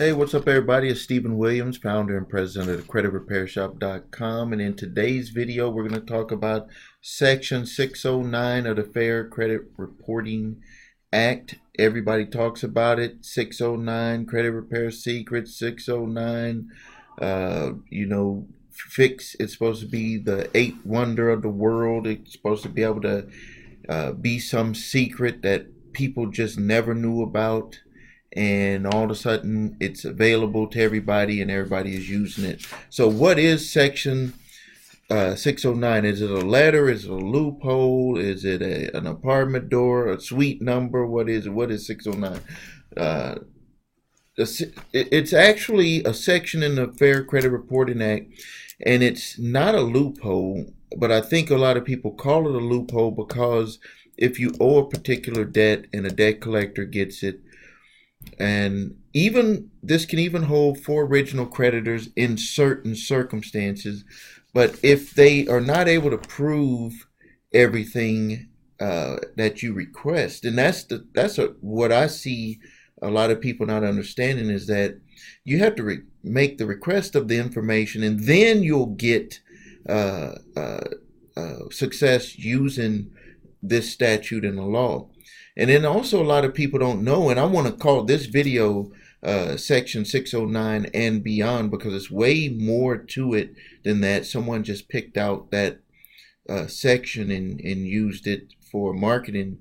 Hey, what's up, everybody? It's Stephen Williams, founder and president of CreditRepairShop.com. And in today's video, we're going to talk about Section 609 of the Fair Credit Reporting Act. Everybody talks about it. 609, credit repair secrets, 609, fix. It's supposed to be the eighth wonder of the world. It's supposed to be able to be some secret that people just never knew about, and all of a sudden it's available to everybody and everybody is using it. So what is Section 609? Is it a letter? Is it a loophole? Is it an apartment door, a suite number? What is it? What is 609? uh, it's actually a section in the Fair Credit Reporting Act, and it's not a loophole, but I think a lot of people call it a loophole because if you owe a particular debt and a debt collector gets it, and even this can even hold for original creditors in certain circumstances, but if they are not able to prove everything that you request, and what I see a lot of people not understanding is that you have to make the request of the information, and then you'll get uh, uh, success using this statute in the law. And then also a lot of people don't know, and I want to call this video Section 609 and beyond, because it's way more to it than that. Someone just picked out that section and used it for marketing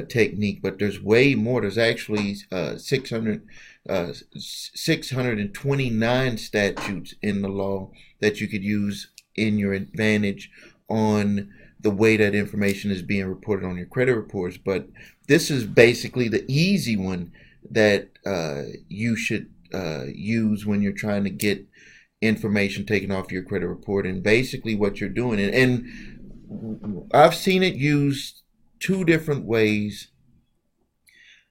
technique, but there's way more. There's actually 629 statutes in the law that you could use in your advantage on the way that information is being reported on your credit reports. But this is basically the easy one that you should use when you're trying to get information taken off your credit report. And basically what you're doing, and I've seen it used two different ways.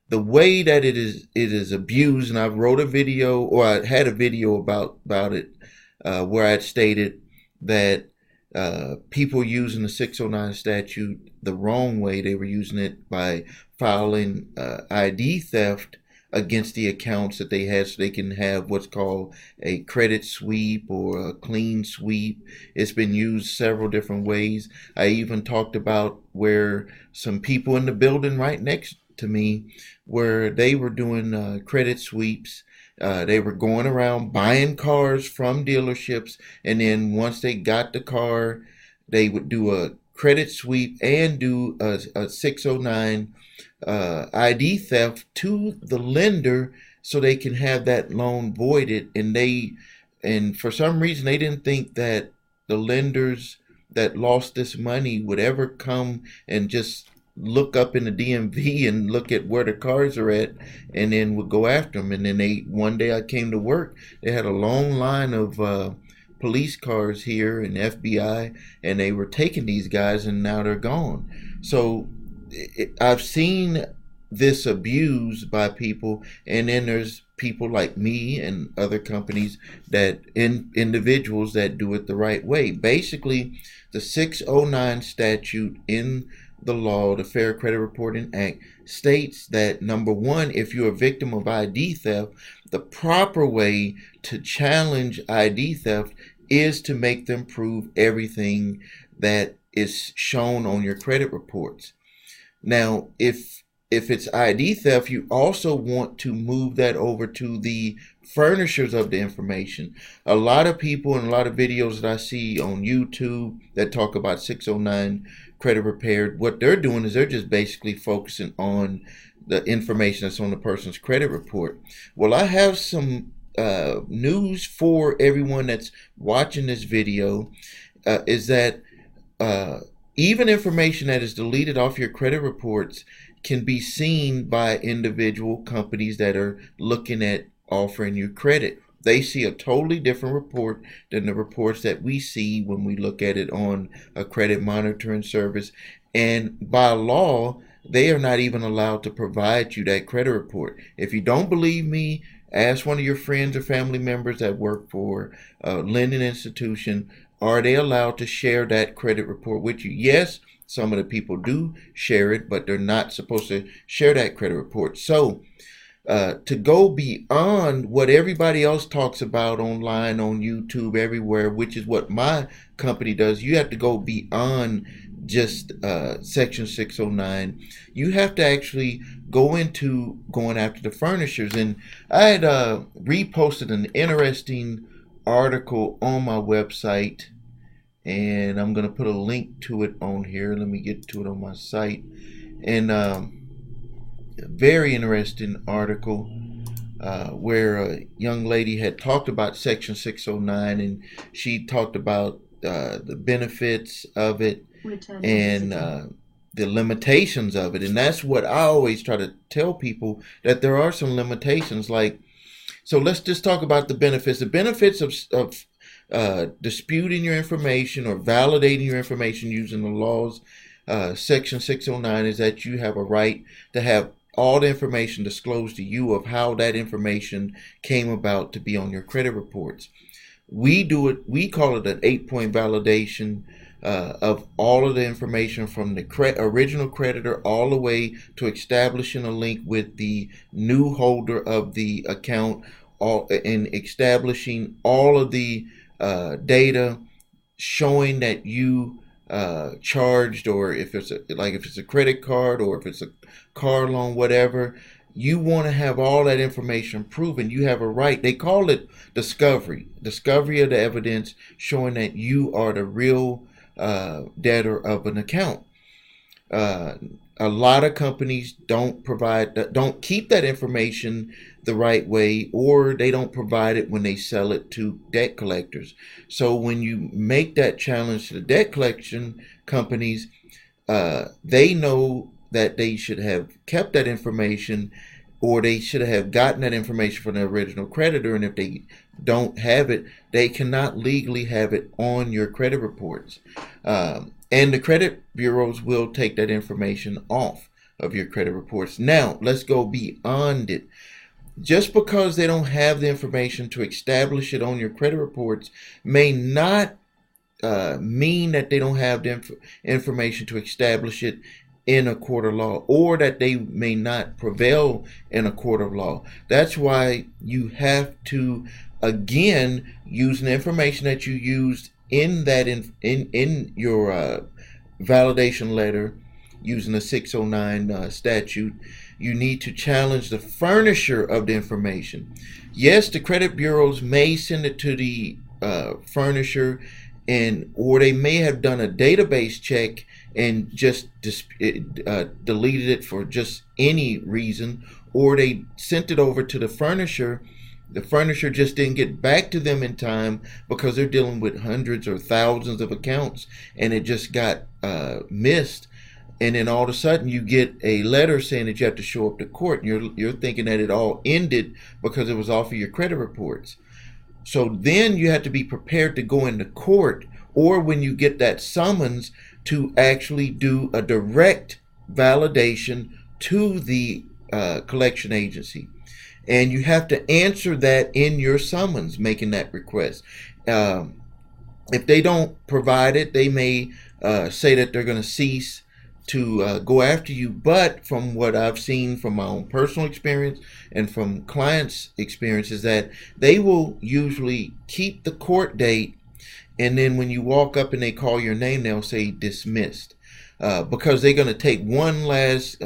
The way that it is abused, and I've wrote a video, or I had a video about it, where I had stated that people using the 609 statute the wrong way. They were using it by filing ID theft against the accounts that they had, so they can have what's called a credit sweep or a clean sweep. It's been used several different ways. I even talked about where some people in the building right next to me, where they were doing credit sweeps. They were going around buying cars from dealerships, and then once they got the car, they would do a credit sweep and do a 609 ID theft to the lender, so they can have that loan voided. And for some reason they didn't think that the lenders that lost this money would ever come and just look up in the DMV and look at where the cars are at, and then would go after them. And then one day I came to work, they had a long line of police cars here and FBI, and they were taking these guys, and now they're gone. So I've seen this abused by people, and then there's people like me and other companies that individuals that do it the right way. Basically, the 609 statute in the law, the Fair Credit Reporting Act, states that, number one, if you're a victim of ID theft, the proper way to challenge ID theft is to make them prove everything that is shown on your credit reports. Now, if it's ID theft, you also want to move that over to the furnishers of the information. A lot of people and a lot of videos that I see on YouTube that talk about 609 credit repair, what they're doing is they're just basically focusing on the information that's on the person's credit report. Well, I have some news for everyone that's watching this video, is that even information that is deleted off your credit reports can be seen by individual companies that are looking at offering you credit. They see a totally different report than the reports that we see when we look at it on a credit monitoring service. And by law, they are not even allowed to provide you that credit report. If you don't believe me, ask one of your friends or family members that work for a lending institution. Are they allowed to share that credit report with you? Yes, some of the people do share it, but they're not supposed to share that credit report. So to go beyond what everybody else talks about online, on YouTube, everywhere, which is what my company does. You have to go beyond just Section 609. You have to actually go into going after the furnishers. And I had reposted an interesting article on my website, and I'm going to put a link to it on here. Let me get to it on my site. And very interesting article where a young lady had talked about Section 609, and she talked about the benefits of it and the limitations of it. And that's what I always try to tell people, that there are some limitations. Like, so let's just talk about the benefits. The benefits of disputing your information or validating your information using the laws, Section 609, is that you have a right to have all the information disclosed to you of how that information came about to be on your credit reports. We do it, we call it an 8-point validation of all of the information from the original creditor all the way to establishing a link with the new holder of the account, and establishing all of the data showing that you charged, or if it's a credit card, or if it's a car loan, whatever. You want to have all that information proven. You have a right. They call it discovery of the evidence showing that you are the real debtor of an account. A lot of companies don't keep that information the right way, or they don't provide it when they sell it to debt collectors. So when you make that challenge to the debt collection companies, they know that they should have kept that information, or they should have gotten that information from the original creditor. And if they don't have it, they cannot legally have it on your credit reports. And the credit bureaus will take that information off of your credit reports. Now, let's go beyond it. Just because they don't have the information to establish it on your credit reports may not mean that they don't have the information to establish it in a court of law, or that they may not prevail in a court of law. That's why you have to, again, use the information that you used in that in your validation letter using the 609 statute. You need to challenge the furnisher of the information. Yes, the credit bureaus may send it to the furnisher, or they may have done a database check and just deleted it for just any reason, or they sent it over to the furnisher. The furnisher just didn't get back to them in time because they're dealing with hundreds or thousands of accounts, and it just got missed. And then all of a sudden you get a letter saying that you have to show up to court, and you're thinking that it all ended because it was off of your credit reports. So then you have to be prepared to go into court, or when you get that summons, to actually do a direct validation to the collection agency. And you have to answer that in your summons, making that request. If they don't provide it, they may say that they're going to cease to go after you. But from what I've seen from my own personal experience and from clients' experience, is that they will usually keep the court date, and then when you walk up and they call your name, they'll say dismissed. Because they're going to take one last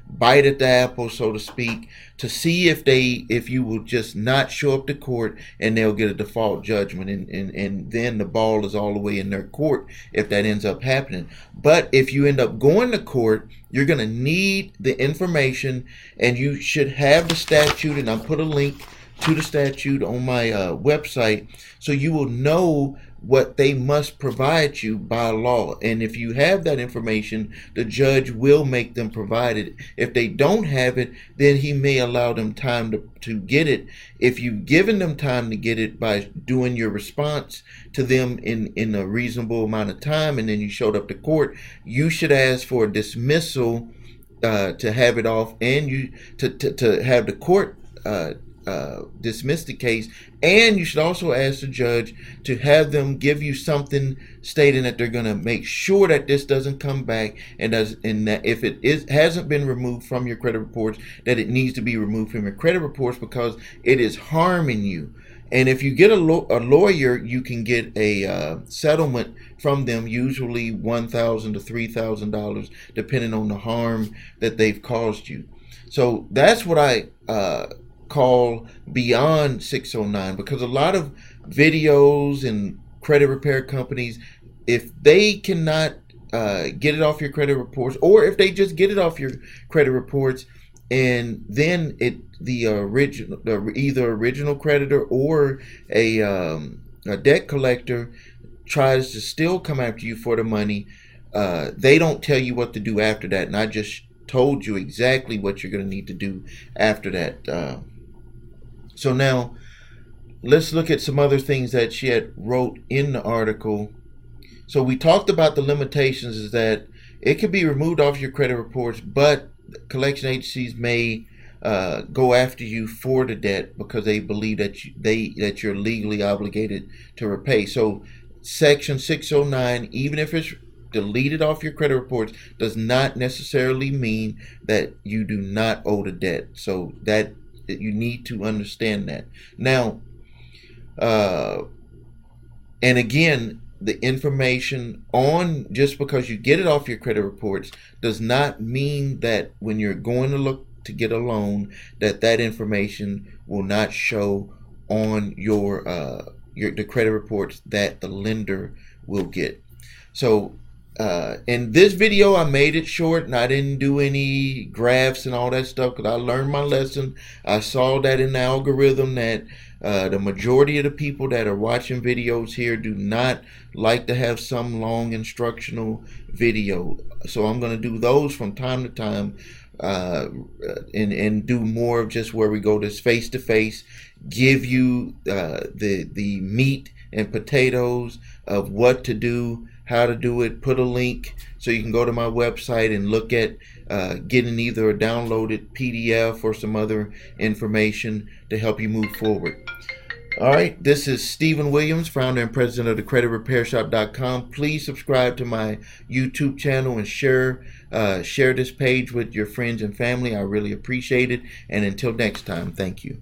bite at the apple, so to speak, to see if you will just not show up to court, and they'll get a default judgment, and then the ball is all the way in their court if that ends up happening. But if you end up going to court, you're going to need the information, and you should have the statute, and I'll put a link to the statute on my website, so you will know what they must provide you by law. And if you have that information, the judge will make them provide it. If they don't have it, then he may allow them time to get it. If you've given them time to get it by doing your response to them in a reasonable amount of time, and then you showed up to court, you should ask for a dismissal to have it off, and you to have the court dismiss the case. And you should also ask the judge to have them give you something stating that they're going to make sure that this doesn't come back, and that if it hasn't been removed from your credit reports, that it needs to be removed from your credit reports because it is harming you. And if you get a lawyer, you can get a settlement from them, usually $1,000 to $3,000, depending on the harm that they've caused you. So that's what I call beyond 609, because a lot of videos and credit repair companies, if they cannot get it off your credit reports, or if they just get it off your credit reports, and then either original creditor or a debt collector tries to still come after you for the money, they don't tell you what to do after that. And I just told you exactly what you're going to need to do after that. So now let's look at some other things that she had wrote in the article. So we talked about the limitations, is that it can be removed off your credit reports, but collection agencies may go after you for the debt because they believe that you're legally obligated to repay. So Section 609, even if it's deleted off your credit reports, does not necessarily mean that you do not owe the debt. So that you need to understand that. Now, and again, the information on, just because you get it off your credit reports does not mean that when you're going to look to get a loan, that information will not show on the credit reports that the lender will get. So in this video, I made it short and I didn't do any graphs and all that stuff because I learned my lesson. I saw that in the algorithm that the majority of the people that are watching videos here do not like to have some long instructional video. So I'm going to do those from time to time and do more of just where we go this face to face, give you the meat and potatoes of what to do, how to do it, put a link so you can go to my website and look at getting either a downloaded PDF or some other information to help you move forward. All right, this is Stephen Williams, founder and president of thecreditrepairshop.com. Please subscribe to my YouTube channel and share this page with your friends and family. I really appreciate it. And until next time, thank you.